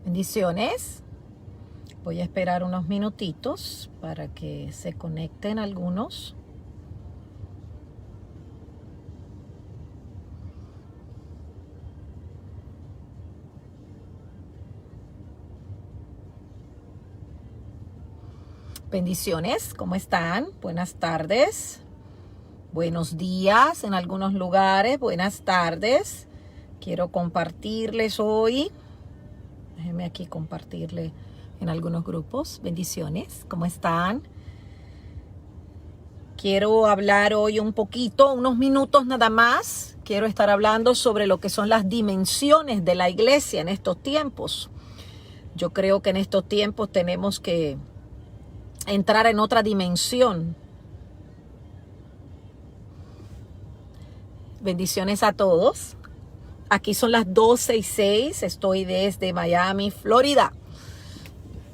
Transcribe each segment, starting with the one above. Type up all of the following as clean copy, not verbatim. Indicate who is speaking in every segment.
Speaker 1: Bendiciones. Voy a esperar unos minutitos para que se conecten algunos. Bendiciones, ¿cómo están? Buenas tardes. Buenos días en algunos lugares. Buenas tardes. Quiero compartirles hoy. Déjenme aquí compartirle en algunos grupos. Bendiciones, ¿cómo están? Quiero hablar hoy un poquito, unos minutos nada más. Quiero estar hablando sobre lo que son las dimensiones de la iglesia en estos tiempos. Yo creo que en estos tiempos tenemos que entrar en otra dimensión. Bendiciones a todos. Aquí son las 12:06. Estoy desde Miami, Florida.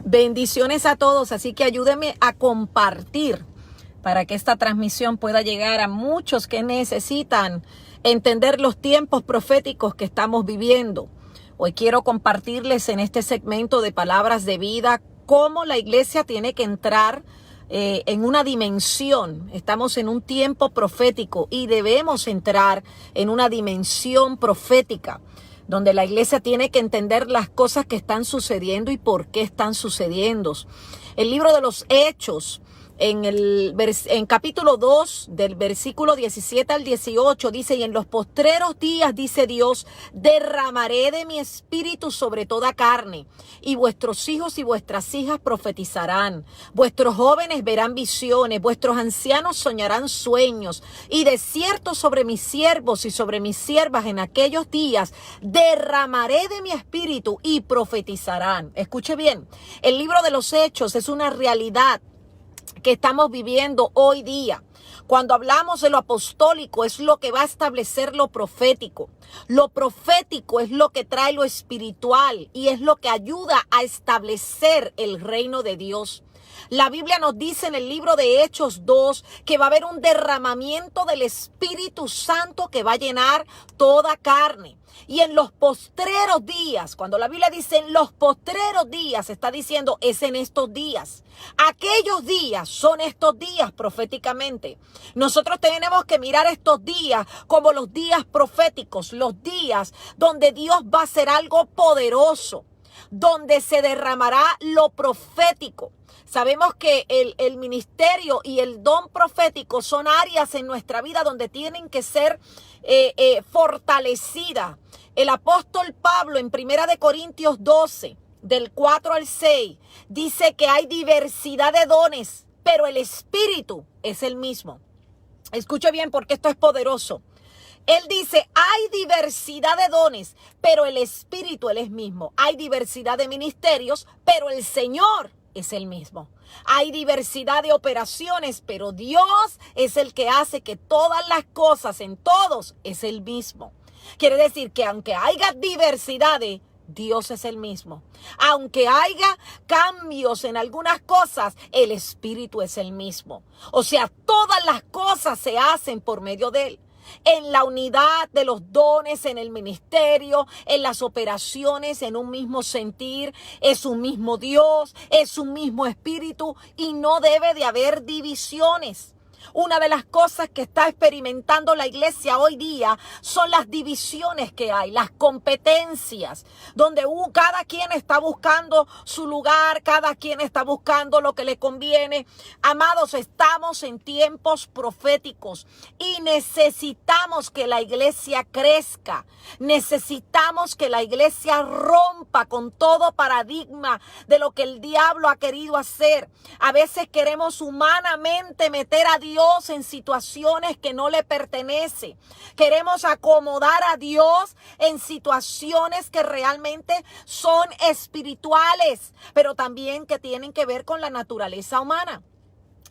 Speaker 1: Bendiciones a todos. Así que ayúdenme a compartir para que esta transmisión pueda llegar a muchos que necesitan entender los tiempos proféticos que estamos viviendo. Hoy quiero compartirles en este segmento de Palabras de Vida cómo la iglesia tiene que entrar en una dimensión. Estamos en un tiempo profético y debemos entrar en una dimensión profética donde la iglesia tiene que entender las cosas que están sucediendo y por qué están sucediendo. El libro de los Hechos, en capítulo 2, del versículo 17 al 18, dice: y en los postreros días, dice Dios, derramaré de mi espíritu sobre toda carne, y vuestros hijos y vuestras hijas profetizarán, vuestros jóvenes verán visiones, vuestros ancianos soñarán sueños, y de cierto sobre mis siervos y sobre mis siervas en aquellos días derramaré de mi espíritu y profetizarán. Escuche bien, el libro de los Hechos es una realidad que estamos viviendo hoy día. Cuando hablamos de lo apostólico, es lo que va a establecer lo profético. Lo profético es lo que trae lo espiritual y es lo que ayuda a establecer el reino de Dios. La Biblia nos dice en el libro de Hechos 2 que va a haber un derramamiento del Espíritu Santo que va a llenar toda carne. Y en los postreros días, cuando la Biblia dice en los postreros días, está diciendo es en estos días. Aquellos días son estos días proféticamente. Nosotros tenemos que mirar estos días como los días proféticos, los días donde Dios va a hacer algo poderoso, donde se derramará lo profético. Sabemos que el ministerio y el don profético son áreas en nuestra vida donde tienen que ser fortalecidas. El apóstol Pablo en 1 Corintios 12, del 4 al 6, dice que hay diversidad de dones, pero el Espíritu es el mismo. Escuche bien porque esto es poderoso. Él dice, hay diversidad de dones, pero el Espíritu Él es mismo. Hay diversidad de ministerios, pero el Señor es el mismo. Hay diversidad de operaciones, pero Dios es el que hace que todas las cosas en todos es el mismo. Quiere decir que aunque haya diversidades, Dios es el mismo. Aunque haya cambios en algunas cosas, el Espíritu es el mismo. O sea, todas las cosas se hacen por medio de Él. En la unidad de los dones, en el ministerio, en las operaciones, en un mismo sentir, es un mismo Dios, es un mismo Espíritu y no debe de haber divisiones. Una de las cosas que está experimentando la iglesia hoy día son las divisiones que hay, las competencias, donde cada quien está buscando su lugar, cada quien está buscando lo que le conviene. Amados, estamos en tiempos proféticos y necesitamos que la iglesia crezca. Necesitamos que la iglesia rompa con todo paradigma de lo que el diablo ha querido hacer. A veces queremos humanamente meter a Dios en situaciones que no le pertenecen. Queremos acomodar a Dios en situaciones que realmente son espirituales, pero también que tienen que ver con la naturaleza humana.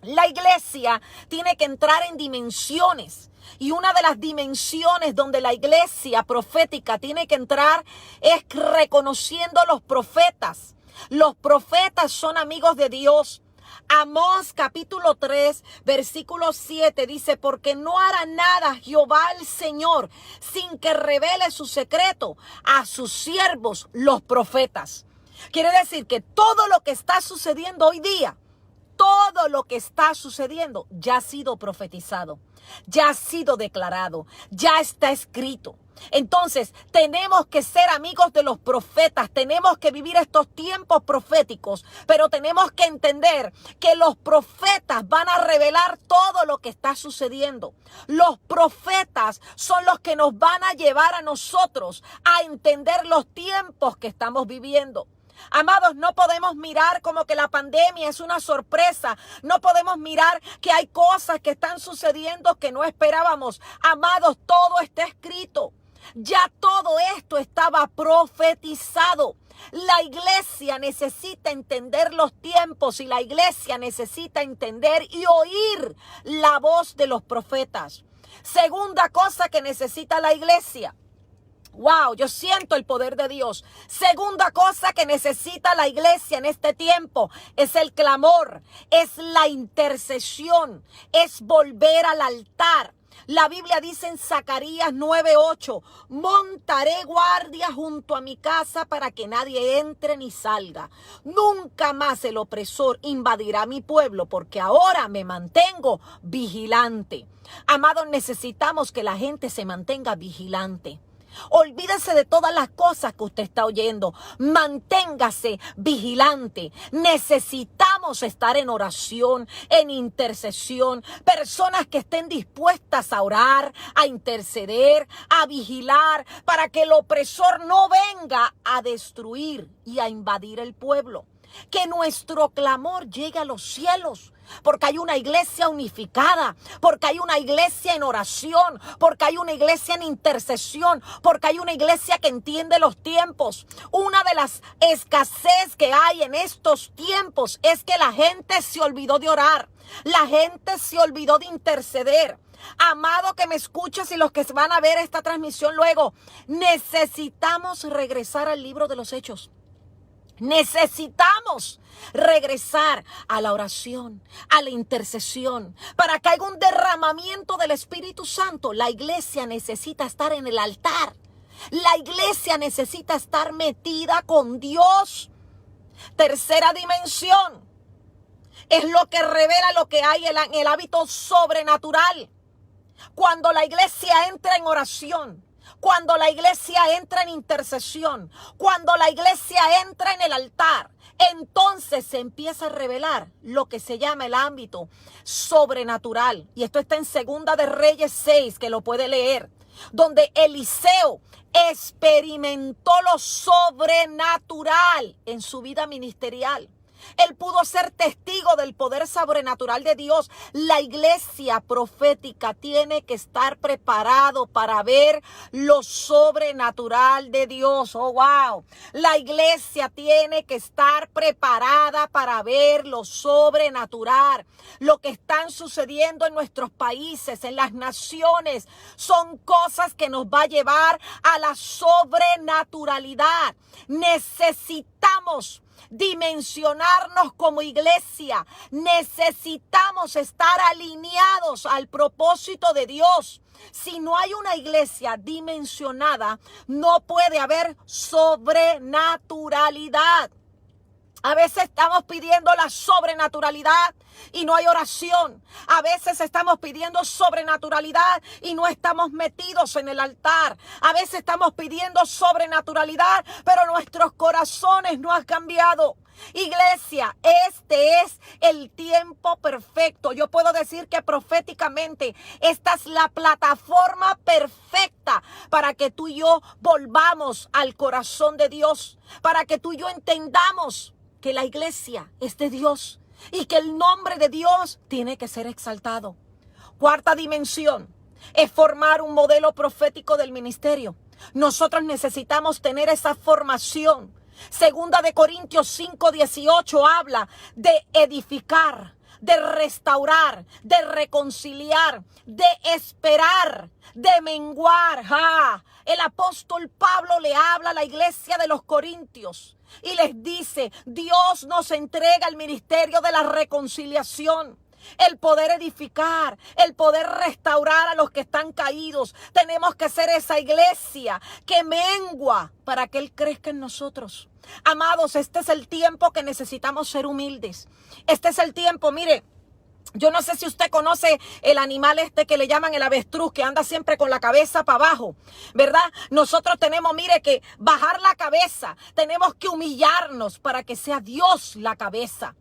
Speaker 1: La iglesia tiene que entrar en dimensiones. Y una de las dimensiones donde la iglesia profética tiene que entrar es reconociendo a los profetas. Los profetas son amigos de Dios. Amós capítulo 3, versículo 7 dice, porque no hará nada Jehová el Señor sin que revele su secreto a sus siervos los profetas. Quiere decir que todo lo que está sucediendo hoy día, todo lo que está sucediendo ya ha sido profetizado, ya ha sido declarado, ya está escrito. Entonces, tenemos que ser amigos de los profetas, tenemos que vivir estos tiempos proféticos, pero tenemos que entender que los profetas van a revelar todo lo que está sucediendo. Los profetas son los que nos van a llevar a nosotros a entender los tiempos que estamos viviendo. Amados, no podemos mirar como que la pandemia es una sorpresa. No podemos mirar que hay cosas que están sucediendo que no esperábamos. Amados, todo está escrito. Ya todo esto estaba profetizado. La iglesia necesita entender los tiempos y la iglesia necesita entender y oír la voz de los profetas. Segunda cosa que necesita la iglesia. Wow, yo siento el poder de Dios. Segunda cosa que necesita la iglesia en este tiempo es el clamor, es la intercesión, es volver al altar. La Biblia dice en Zacarías 9:8, montaré guardia junto a mi casa para que nadie entre ni salga. Nunca más el opresor invadirá mi pueblo porque ahora me mantengo vigilante. Amados, necesitamos que la gente se mantenga vigilante. Olvídese de todas las cosas que usted está oyendo. Manténgase vigilante. Necesitamos estar en oración, en intercesión. Personas que estén dispuestas a orar, a interceder, a vigilar, para que el opresor no venga a destruir y a invadir el pueblo. Que nuestro clamor llegue a los cielos. Porque hay una iglesia unificada, porque hay una iglesia en oración, porque hay una iglesia en intercesión, porque hay una iglesia que entiende los tiempos. Una de las escasez que hay en estos tiempos es que la gente se olvidó de orar, la gente se olvidó de interceder. Amado que me escuchas y los que van a ver esta transmisión luego, necesitamos regresar al libro de los Hechos. Necesitamos regresar a la oración, a la intercesión, para que haya un derramamiento del Espíritu Santo. La iglesia necesita estar en el altar. La iglesia necesita estar metida con Dios. Tercera dimensión es lo que revela lo que hay en el hábito sobrenatural. Cuando la iglesia entra en oración, cuando la iglesia entra en intercesión, cuando la iglesia entra en el altar, entonces se empieza a revelar lo que se llama el ámbito sobrenatural. Y esto está en Segunda de Reyes 6, que lo puede leer, donde Eliseo experimentó lo sobrenatural en su vida ministerial. Él pudo ser testigo del poder sobrenatural de Dios. La iglesia profética tiene que estar preparado para ver lo sobrenatural de Dios. Oh, wow. La iglesia tiene que estar preparada para ver lo sobrenatural. Lo que están sucediendo en nuestros países, en las naciones, son cosas que nos va a llevar a la sobrenaturalidad. Necesitamos dimensionarnos como iglesia. Necesitamos estar alineados al propósito de Dios. Si no hay una iglesia dimensionada, no puede haber sobrenaturalidad. A veces estamos pidiendo la sobrenaturalidad y no hay oración. A veces estamos pidiendo sobrenaturalidad y no estamos metidos en el altar. A veces estamos pidiendo sobrenaturalidad, pero nuestros corazones no han cambiado. Iglesia, este es el tiempo perfecto. Yo puedo decir que proféticamente esta es la plataforma perfecta para que tú y yo volvamos al corazón de Dios, para que tú y yo entendamos que la iglesia es de Dios y que el nombre de Dios tiene que ser exaltado. Cuarta dimensión es formar un modelo profético del ministerio. Nosotros necesitamos tener esa formación. Segunda de Corintios 5:18 habla de edificar, de restaurar, de reconciliar, de esperar, de menguar. El apóstol Pablo le habla a la iglesia de los Corintios y les dice, Dios nos entrega el ministerio de la reconciliación. el poder edificar, el poder restaurar a los que están caídos. Tenemos que ser esa iglesia que mengua para que Él crezca en nosotros. Amados, este es el tiempo que necesitamos ser humildes. Este es el tiempo, mire. Yo no sé si usted conoce el animal este que le llaman el avestruz, que anda siempre con la cabeza para abajo, ¿verdad? Nosotros tenemos, mire, que bajar la cabeza. Tenemos que humillarnos para que sea Dios la cabeza.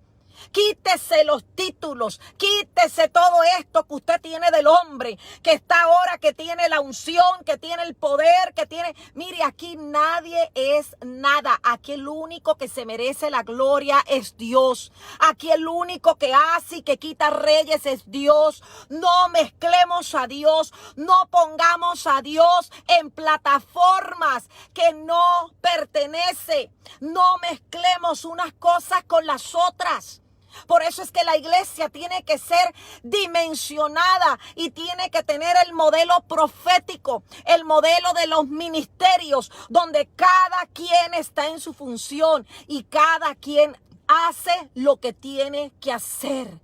Speaker 1: Quítese los títulos, quítese todo esto que usted tiene del hombre, que está ahora, que tiene la unción, que tiene el poder, que tiene... Mire, aquí nadie es nada. Aquí el único que se merece la gloria es Dios. Aquí el único que hace y que quita reyes es Dios. No mezclemos a Dios, no pongamos a Dios en plataformas que no pertenece. No mezclemos unas cosas con las otras. Por eso es que la iglesia tiene que ser dimensionada y tiene que tener el modelo profético, el modelo de los ministerios, donde cada quien está en su función y cada quien hace lo que tiene que hacer.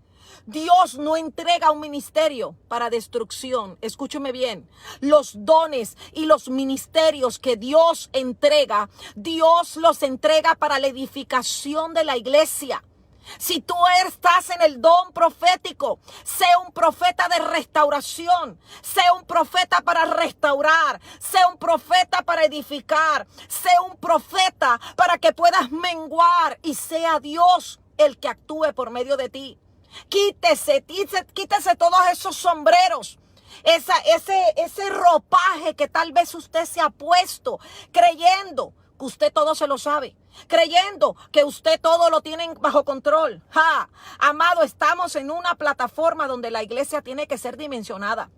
Speaker 1: Dios no entrega un ministerio para destrucción. Escúcheme bien. Los dones y los ministerios que Dios entrega, Dios los entrega para la edificación de la iglesia. Si tú estás en el don profético, sé un profeta de restauración, sé un profeta para restaurar, sé un profeta para edificar, sé un profeta para que puedas menguar y sea Dios el que actúe por medio de ti. Quítese todos esos sombreros. Ese ropaje que tal vez usted se ha puesto creyendo que usted todo se lo sabe, creyendo que usted todo lo tiene bajo control. Amado, estamos en una plataforma donde la iglesia tiene que ser dimensionada.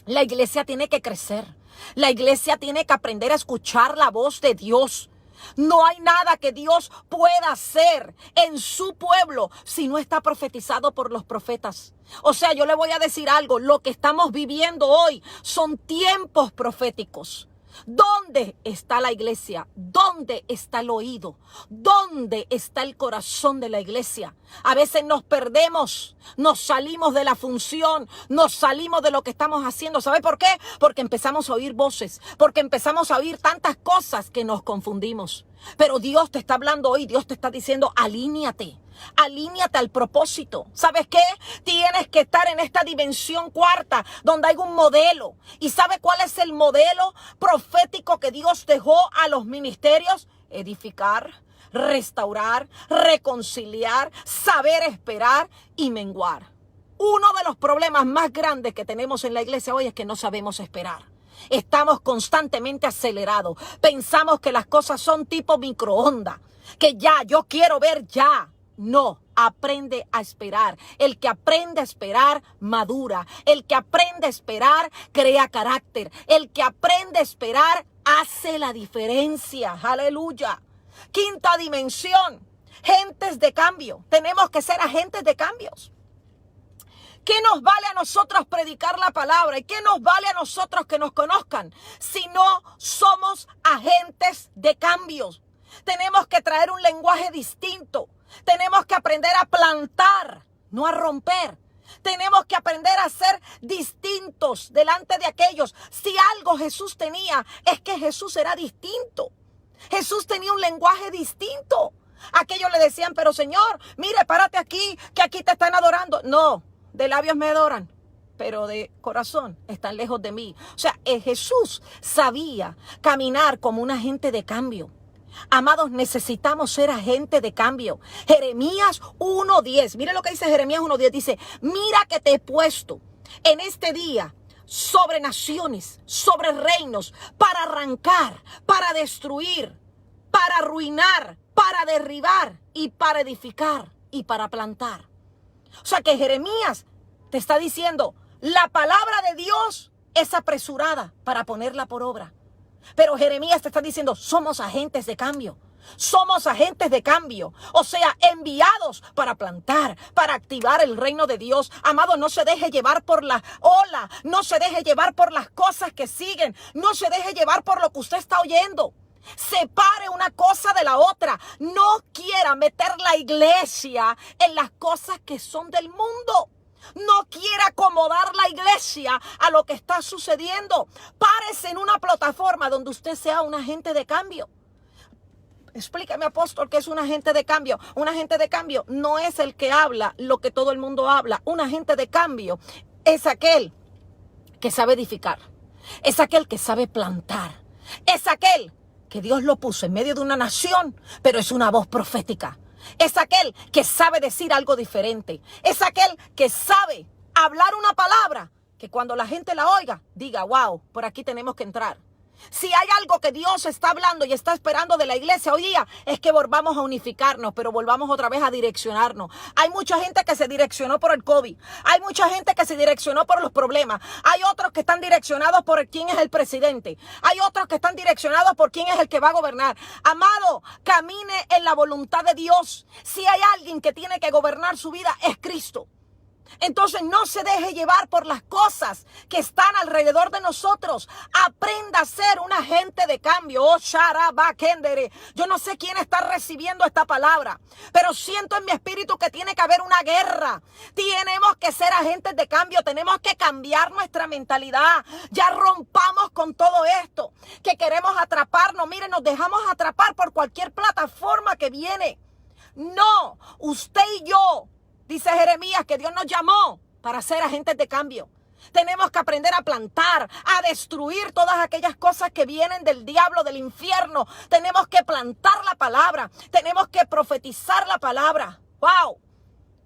Speaker 1: La iglesia tiene que crecer. La iglesia tiene que aprender a escuchar la voz de Dios. No hay nada que Dios pueda hacer en su pueblo si no está profetizado por los profetas. O sea, yo le voy a decir algo, lo que estamos viviendo hoy son tiempos proféticos. ¿Dónde está la iglesia? ¿Dónde está el oído? ¿Dónde está el corazón de la iglesia? A veces nos perdemos, nos salimos de la función, nos salimos de lo que estamos haciendo. ¿Sabe por qué? Porque empezamos a oír voces, porque empezamos a oír tantas cosas que nos confundimos. Pero Dios te está hablando hoy, Dios te está diciendo, alíñate. Alíñate al propósito. ¿Sabes qué? Tienes que estar en esta dimensión cuarta donde hay un modelo. ¿Y sabe cuál es el modelo profético que Dios dejó a los ministerios? Edificar, restaurar, reconciliar, saber esperar y menguar. Uno de los problemas más grandes que tenemos en la iglesia hoy es que no sabemos esperar. Estamos constantemente acelerados. Pensamos que las cosas son tipo microondas. Que ya, yo quiero ver ya. No, aprende a esperar. El que aprende a esperar, madura. El que aprende a esperar, crea carácter. El que aprende a esperar, hace la diferencia. Aleluya. Quinta dimensión, gentes de cambio. Tenemos que ser agentes de cambios. ¿Qué nos vale a nosotros predicar la palabra? ¿Y qué nos vale a nosotros que nos conozcan si no somos agentes de cambios? Tenemos que traer un lenguaje distinto. Tenemos que aprender a plantar, no a romper. Tenemos que aprender a ser distintos delante de aquellos. Si algo Jesús tenía, es que Jesús era distinto. Jesús tenía un lenguaje distinto. Aquellos le decían, pero Señor, mire, párate aquí, que aquí te están adorando. No, de labios me adoran, pero de corazón están lejos de mí. O sea, Jesús sabía caminar como un agente de cambio. Amados, necesitamos ser agentes de cambio. Jeremías 1:10. Mire lo que dice Jeremías 1:10. Dice, mira que te he puesto en este día sobre naciones, sobre reinos, para arrancar, para destruir, para arruinar, para derribar y para edificar y para plantar. O sea que Jeremías te está diciendo, la palabra de Dios es apresurada para ponerla por obra. Pero Jeremías te está diciendo, somos agentes de cambio. Somos agentes de cambio, o sea, enviados para plantar, para activar el reino de Dios. Amado, no se deje llevar por la ola, no se deje llevar por las cosas que siguen, no se deje llevar por lo que usted está oyendo. Separe una cosa de la otra. No quiera meter la iglesia en las cosas que son del mundo. no quiere acomodar la iglesia a lo que está sucediendo. Párese en una plataforma donde usted sea un agente de cambio. Explícame, apóstol, ¿qué es un agente de cambio? Un agente de cambio no es el que habla lo que todo el mundo habla. Un agente de cambio es aquel que sabe edificar. Es aquel que sabe plantar. Es aquel que Dios lo puso en medio de una nación, pero es una voz profética. Es aquel que sabe decir algo diferente. Es aquel que sabe hablar una palabra que cuando la gente la oiga, diga, wow, por aquí tenemos que entrar. Si hay algo que Dios está hablando y está esperando de la iglesia hoy día, es que volvamos a unificarnos, pero volvamos otra vez a direccionarnos. Hay mucha gente que se direccionó por el COVID. Hay mucha gente que se direccionó por los problemas. Hay otros que están direccionados por quién es el presidente. Hay otros que están direccionados por quién es el que va a gobernar. Amado, camine en la voluntad de Dios. Si hay alguien que tiene que gobernar su vida, es Cristo. Entonces no se deje llevar por las cosas que están alrededor de nosotros. Aprenda a ser un agente de cambio. Oh, Sharabakendere. Yo no sé quién está recibiendo esta palabra, pero siento en mi espíritu que tiene que haber una guerra. Tenemos que ser agentes de cambio. Tenemos que cambiar nuestra mentalidad. Ya rompamos con todo esto que queremos atraparnos. Miren, nos dejamos atrapar por cualquier plataforma que viene. No, usted y yo. Dice Jeremías que Dios nos llamó para ser agentes de cambio. Tenemos que aprender a plantar, a destruir todas aquellas cosas que vienen del diablo, del infierno. Tenemos que plantar la palabra. Tenemos que profetizar la palabra. ¡Wow!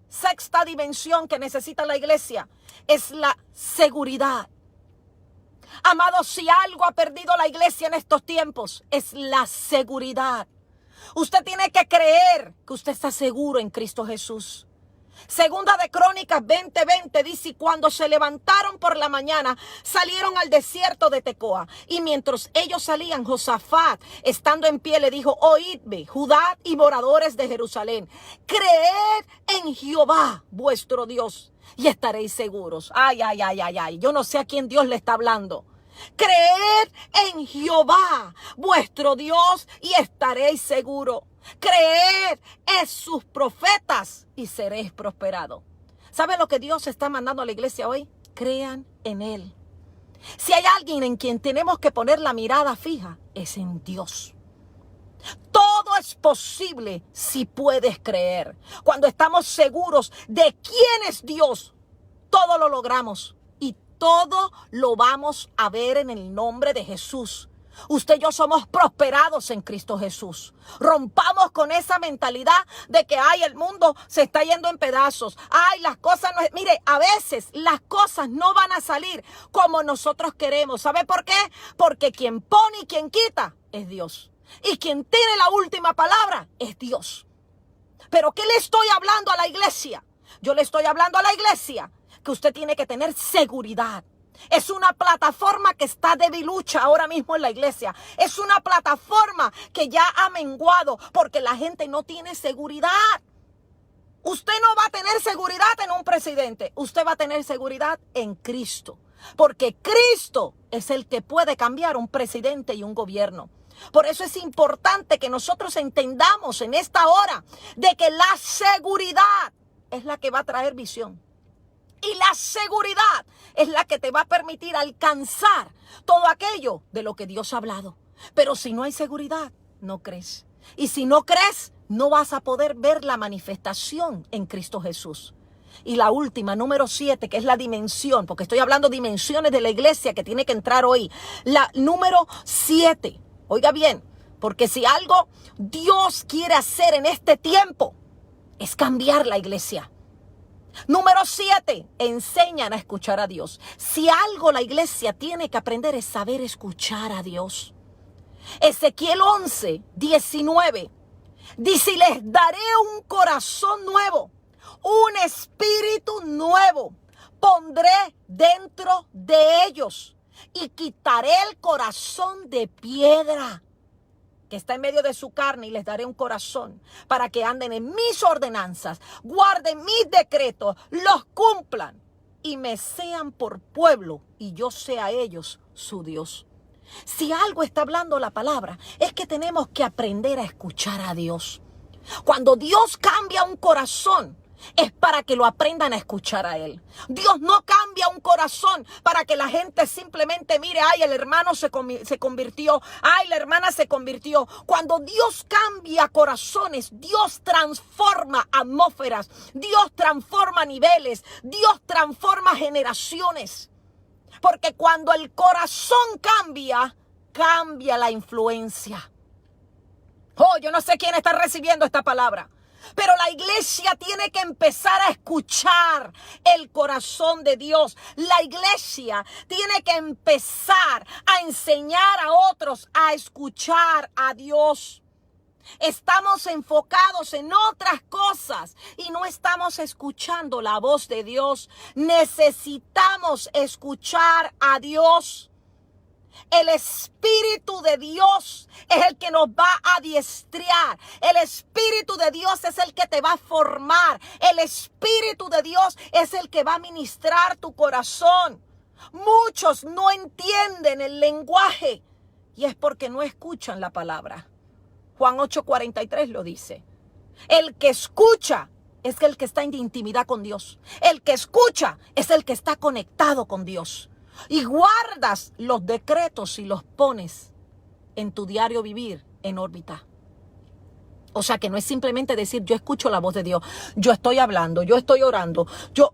Speaker 1: Sexta dimensión que necesita la iglesia es la seguridad. Amados, si algo ha perdido la iglesia en estos tiempos, es la seguridad. Usted tiene que creer que usted está seguro en Cristo Jesús. Segunda de Crónicas 20:20 dice, y cuando se levantaron por la mañana, salieron al desierto de Tecoa. Y mientras ellos salían, Josafat, estando en pie, le dijo, oídme, Judá y moradores de Jerusalén, creed en Jehová, vuestro Dios, y estaréis seguros. Ay, ay, ay, ay, ay. Yo no sé a quién Dios le está hablando. Creed en Jehová, vuestro Dios, y estaréis seguros. Creed en sus profetas y seréis prosperados. ¿Sabe lo que Dios está mandando a la iglesia hoy? Crean en Él. Si hay alguien en quien tenemos que poner la mirada fija, es en Dios. Todo es posible si puedes creer. Cuando estamos seguros de quién es Dios, todo lo logramos y todo lo vamos a ver en el nombre de Jesús. Usted y yo somos prosperados en Cristo Jesús. Rompamos con esa mentalidad de que ay, el mundo se está yendo en pedazos. Ay, las cosas no... Mire, a veces las cosas no van a salir como nosotros queremos. ¿Sabe por qué? Porque quien pone y quien quita es Dios. Y quien tiene la última palabra es Dios. Pero ¿qué le estoy hablando a la iglesia? Yo le estoy hablando a la iglesia que usted tiene que tener seguridad. Es una plataforma que está debilucha ahora mismo en la iglesia. Es una plataforma que ya ha menguado porque la gente no tiene seguridad. Usted no va a tener seguridad en un presidente. Usted va a tener seguridad en Cristo. Porque Cristo es el que puede cambiar un presidente y un gobierno. Por eso es importante que nosotros entendamos en esta hora de que la seguridad es la que va a traer visión. Y la seguridad es la que te va a permitir alcanzar todo aquello de lo que Dios ha hablado. Pero si no hay seguridad, no crees. Y si no crees, no vas a poder ver la manifestación en Cristo Jesús. Y la última, número 7, que es la dimensión, porque estoy hablando dimensiones de la iglesia que tiene que entrar hoy. La número 7, oiga bien, porque si algo Dios quiere hacer en este tiempo, es cambiar la iglesia. Número 7, enseñan a escuchar a Dios. Si algo la iglesia tiene que aprender es saber escuchar a Dios. Ezequiel 11:19 dice, y les daré un corazón nuevo, un espíritu nuevo, pondré dentro de ellos y quitaré el corazón de piedra que está en medio de su carne y les daré un corazón para que anden en mis ordenanzas, guarden mis decretos, los cumplan y me sean por pueblo y yo sea a ellos su Dios. Si algo está hablando la palabra, es que tenemos que aprender a escuchar a Dios. Cuando Dios cambia un corazón, es para que lo aprendan a escuchar a Él. Dios no cambia un corazón para que la gente simplemente mire, ay, el hermano se convirtió, ay, la hermana se convirtió. Cuando Dios cambia corazones, Dios transforma atmósferas, Dios transforma niveles, Dios transforma generaciones. Porque cuando el corazón cambia, cambia la influencia. Oh, yo no sé quién está recibiendo esta palabra. Pero la iglesia tiene que empezar a escuchar el corazón de Dios. La iglesia tiene que empezar a enseñar a otros a escuchar a Dios. Estamos enfocados en otras cosas y no estamos escuchando la voz de Dios. Necesitamos escuchar a Dios. El Espíritu de Dios es el que nos va a adiestrar. El Espíritu de Dios es el que te va a formar. El Espíritu de Dios es el que va a ministrar tu corazón. Muchos no entienden el lenguaje y es porque no escuchan la palabra. Juan 8:43 lo dice. El que escucha es el que está en intimidad con Dios. El que escucha es el que está conectado con Dios. Y guardas los decretos y los pones en tu diario vivir en órbita. O sea que no es simplemente decir yo escucho la voz de Dios, yo estoy hablando, yo estoy orando, yo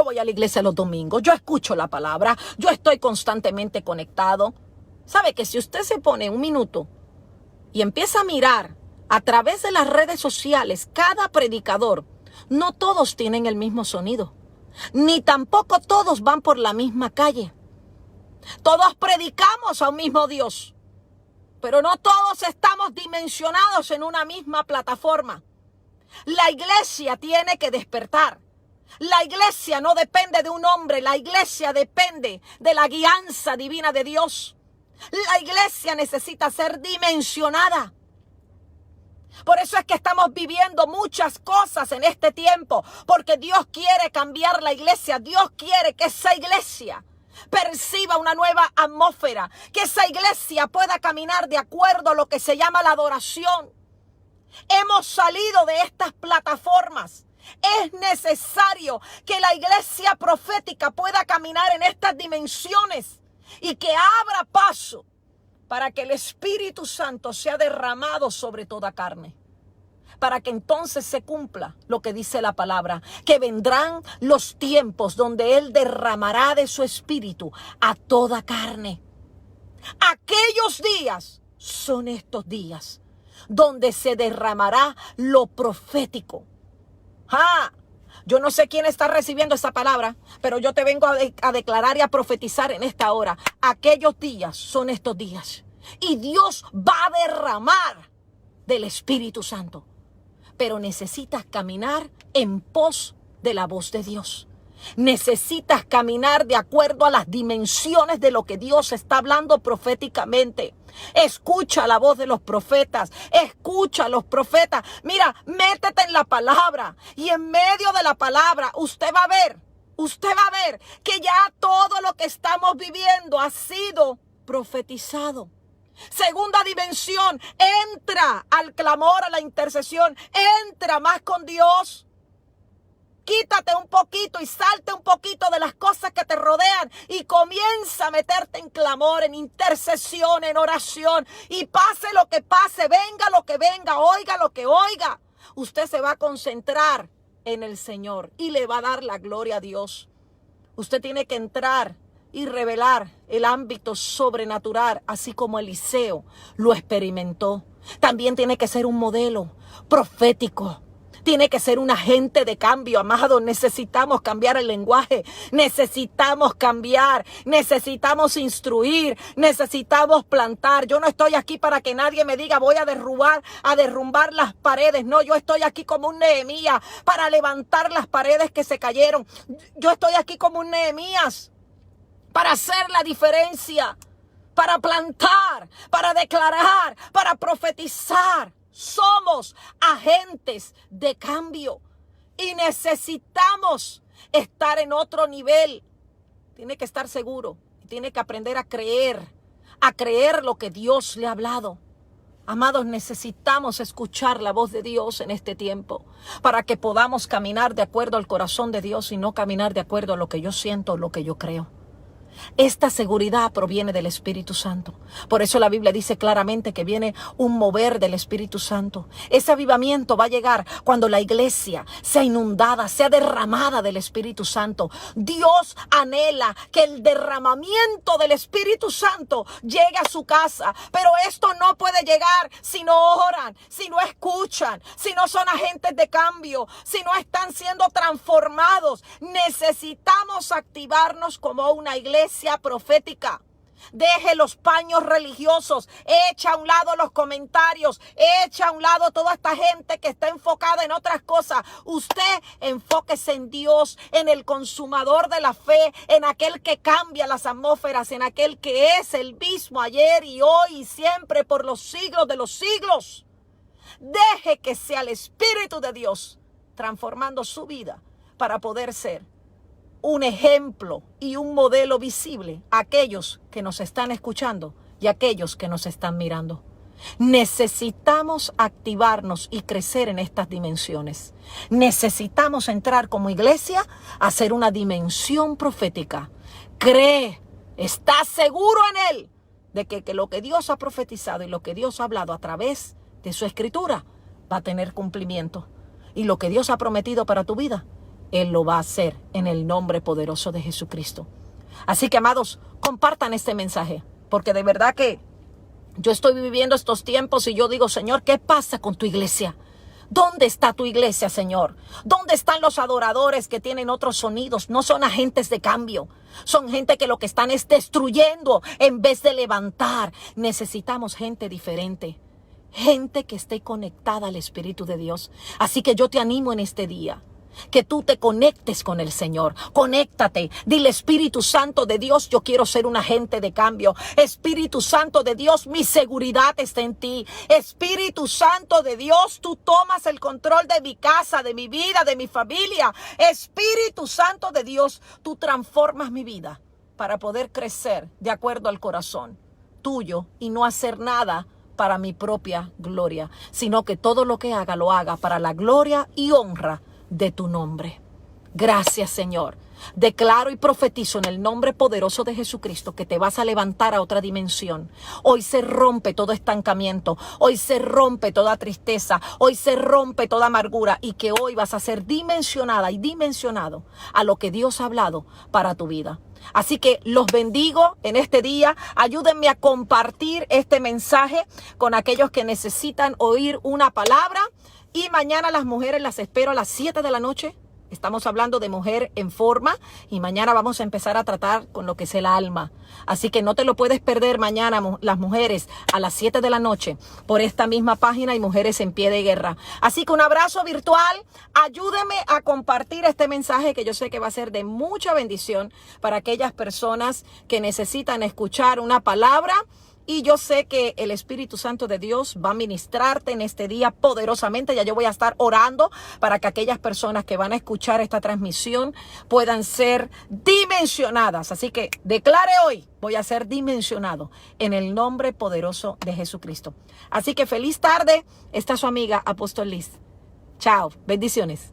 Speaker 1: voy a la iglesia los domingos, yo escucho la palabra, yo estoy constantemente conectado. ¿Sabe que si usted se pone un minuto y empieza a mirar a través de las redes sociales cada predicador, no todos tienen el mismo sonido? Ni tampoco todos van por la misma calle. Todos predicamos a un mismo Dios, pero no todos estamos dimensionados en una misma plataforma. La iglesia tiene que despertar. La iglesia no depende de un hombre, la iglesia depende de la guianza divina de Dios. La iglesia necesita ser dimensionada. Por eso es que estamos viviendo muchas cosas en este tiempo, porque Dios quiere cambiar la iglesia. Dios quiere que esa iglesia perciba una nueva atmósfera, que esa iglesia pueda caminar de acuerdo a lo que se llama la adoración. Hemos salido de estas plataformas. Es necesario que la iglesia profética pueda caminar en estas dimensiones y que abra paso para que el Espíritu Santo sea derramado sobre toda carne. Para que entonces se cumpla lo que dice la palabra, que vendrán los tiempos donde Él derramará de su Espíritu a toda carne. Aquellos días son estos días donde se derramará lo profético. Yo no sé quién está recibiendo esa palabra, pero yo te vengo a declarar y a profetizar en esta hora. Aquellos días son estos días. Y Dios va a derramar del Espíritu Santo. Pero necesitas caminar en pos de la voz de Dios. Necesitas caminar de acuerdo a las dimensiones de lo que Dios está hablando proféticamente. Escucha la voz de los profetas. Escucha a los profetas. Mira, métete en la palabra. Y en medio de la palabra usted va a ver que ya todo lo que estamos viviendo ha sido profetizado. Segunda dimensión, entra al clamor, a la intercesión. Entra más con Dios. Quítate un poquito y salte un poquito de las cosas que te rodean y comienza a meterte en clamor, en intercesión, en oración. Y pase lo que pase, venga lo que venga, oiga lo que oiga. Usted se va a concentrar en el Señor y le va a dar la gloria a Dios. Usted tiene que entrar y revelar el ámbito sobrenatural, así como Eliseo lo experimentó. También tiene que ser un modelo profético. Tiene que ser un agente de cambio, amado. Necesitamos cambiar el lenguaje. Necesitamos cambiar. Necesitamos instruir. Necesitamos plantar. Yo no estoy aquí para que nadie me diga voy a derrumbar las paredes. No, yo estoy aquí como un Nehemías para levantar las paredes que se cayeron. Yo estoy aquí como un Nehemías para hacer la diferencia, para plantar, para declarar, para profetizar. Somos agentes de cambio y necesitamos estar en otro nivel. Tiene que estar seguro, tiene que aprender a creer lo que Dios le ha hablado. Amados, necesitamos escuchar la voz de Dios en este tiempo para que podamos caminar de acuerdo al corazón de Dios y no caminar de acuerdo a lo que yo siento o lo que yo creo. Esta seguridad proviene del Espíritu Santo. Por eso la Biblia dice claramente que viene un mover del Espíritu Santo. Ese avivamiento va a llegar cuando la iglesia sea inundada, sea derramada del Espíritu Santo. Dios anhela que el derramamiento del Espíritu Santo llegue a su casa. Pero esto no puede llegar si no oran, si no escuchan, si no son agentes de cambio, si no están siendo transformados. Necesitamos activarnos como una iglesia profética. Deje los paños religiosos, echa a un lado los comentarios, echa a un lado toda esta gente que está enfocada en otras cosas. Usted enfóquese en Dios, en el consumador de la fe, en aquel que cambia las atmósferas, en aquel que es el mismo ayer y hoy y siempre por los siglos de los siglos. Deje que sea el Espíritu de Dios transformando su vida para poder ser un ejemplo y un modelo visible a aquellos que nos están escuchando y a aquellos que nos están mirando. Necesitamos activarnos y crecer en estas dimensiones. Necesitamos entrar como iglesia a hacer una dimensión profética. Cree, está seguro en él de que lo que Dios ha profetizado y lo que Dios ha hablado a través de su escritura va a tener cumplimiento. Y lo que Dios ha prometido para tu vida, Él lo va a hacer en el nombre poderoso de Jesucristo. Así que, amados, compartan este mensaje, porque de verdad que yo estoy viviendo estos tiempos y yo digo, Señor, ¿qué pasa con tu iglesia? ¿Dónde está tu iglesia, Señor? ¿Dónde están los adoradores que tienen otros sonidos? No son agentes de cambio. Son gente que lo que están es destruyendo en vez de levantar. Necesitamos gente diferente. Gente que esté conectada al Espíritu de Dios. Así que yo te animo en este día que tú te conectes con el Señor. Conéctate. Dile, Espíritu Santo de Dios, yo quiero ser un agente de cambio. Espíritu Santo de Dios, mi seguridad está en ti. Espíritu Santo de Dios, tú tomas el control de mi casa, de mi vida, de mi familia. Espíritu Santo de Dios, tú transformas mi vida para poder crecer de acuerdo al corazón tuyo y no hacer nada para mi propia gloria, sino que todo lo que haga, lo haga para la gloria y honra de tu nombre. Gracias, Señor. Declaro y profetizo en el nombre poderoso de Jesucristo que te vas a levantar a otra dimensión. Hoy se rompe todo estancamiento, hoy se rompe toda tristeza, hoy se rompe toda amargura y que hoy vas a ser dimensionada y dimensionado a lo que Dios ha hablado para tu vida. Así que los bendigo en este día. Ayúdenme a compartir este mensaje con aquellos que necesitan oír una palabra. Y mañana las mujeres las espero a las 7 de la noche. Estamos hablando de mujer en forma y mañana vamos a empezar a tratar con lo que es el alma. Así que no te lo puedes perder mañana, las mujeres, a las 7 de la noche por esta misma página y Mujeres en Pie de Guerra. Así que un abrazo virtual. Ayúdeme a compartir este mensaje que yo sé que va a ser de mucha bendición para aquellas personas que necesitan escuchar una palabra. Y yo sé que el Espíritu Santo de Dios va a ministrarte en este día poderosamente. Ya yo voy a estar orando para que aquellas personas que van a escuchar esta transmisión puedan ser dimensionadas. Así que declare hoy, voy a ser dimensionado en el nombre poderoso de Jesucristo. Así que feliz tarde. Esta es su amiga Apóstol Liz. Chao. Bendiciones.